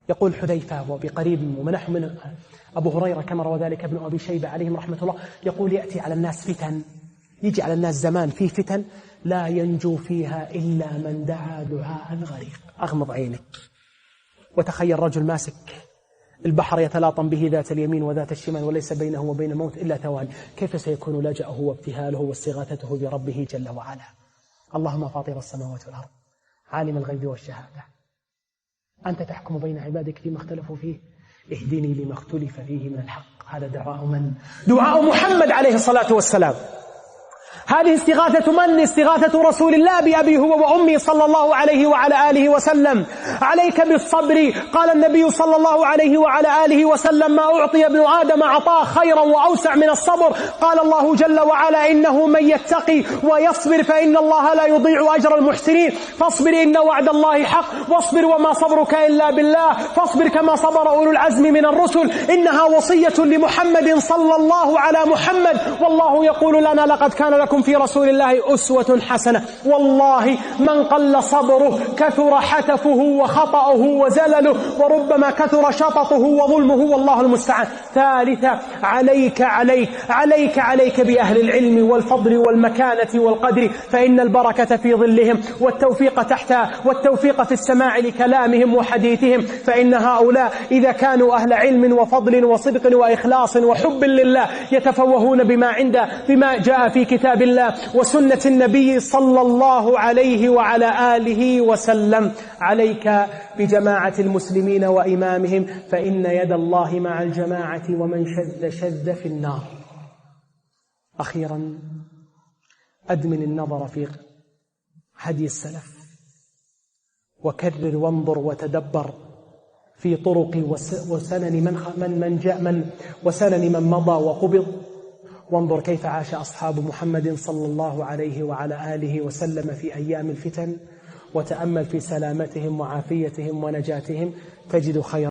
يقول حذيفة وبقريب ومنح من أبو هريرة كما روى ذلك ابن أبي شيبة عليهم رحمة الله، يقول يأتي على الناس فتن، يجي على الناس زمان فيه فتن لا ينجو فيها إلا من دعا دعاء غريق. أغمض عينك وتخيل رجل ماسك البحر يتلاطم به ذات اليمين وذات الشمال وليس بينه وبين الموت إلا ثواني، كيف سيكون لجأه وابتهاله واستغاثته بربه جل وعلا؟ اللهم فاطر السماوات والأرض عالم الغيب والشهادة، أنت تحكم بين عبادك فيما اختلفوا فيه، اهدني لما اختلف فيه من الحق. هذا دعاء من؟ دعاء محمد عليه الصلاة والسلام. هذه استغاثة من؟ استغاثة رسول الله بأبي هو وأمي صلى الله عليه وعلى آله وسلم. عليك بالصبر. قال النبي صلى الله عليه وعلى آله وسلم: ما أعطي ابن آدم عطاء خيرا وأوسع من الصبر. قال الله جل وعلا: إنه من يتقي ويصبر فإن الله لا يضيع أجر المحسنين. فاصبر إن وعد الله حق، واصبر وما صبرك إلا بالله، فاصبر كما صبر أولو العزم من الرسل. إنها وصية لمحمد صلى الله على محمد، والله يقول لنا: لقد كان لكم في رسول الله أسوة حسنة. والله من قل صبره كثر حتفه وخطأه وزلله، وربما كثر شططه وظلمه، والله المستعان. ثالثا: عليك بأهل العلم والفضل والمكانة والقدر، فإن البركة في ظلهم والتوفيق في السماع لكلامهم وحديثهم، فإن هؤلاء إذا كانوا أهل علم وفضل وصدق وإخلاص وحب لله يتفوهون بما جاء في كتاب الله وسنة النبي صلى الله عليه وعلى آله وسلم. عليك بجماعة المسلمين وإمامهم، فإن يد الله مع الجماعة، ومن شذ في النار. أخيرا، أدمن النظر في هدي السلف، وكرر وانظر وتدبر في طرق وسنن من مضى وقبض، وانظر كيف عاش أصحاب محمد صلى الله عليه وعلى آله وسلم في أيام الفتن، وتأمل في سلامتهم وعافيتهم ونجاتهم، تجد خيرا.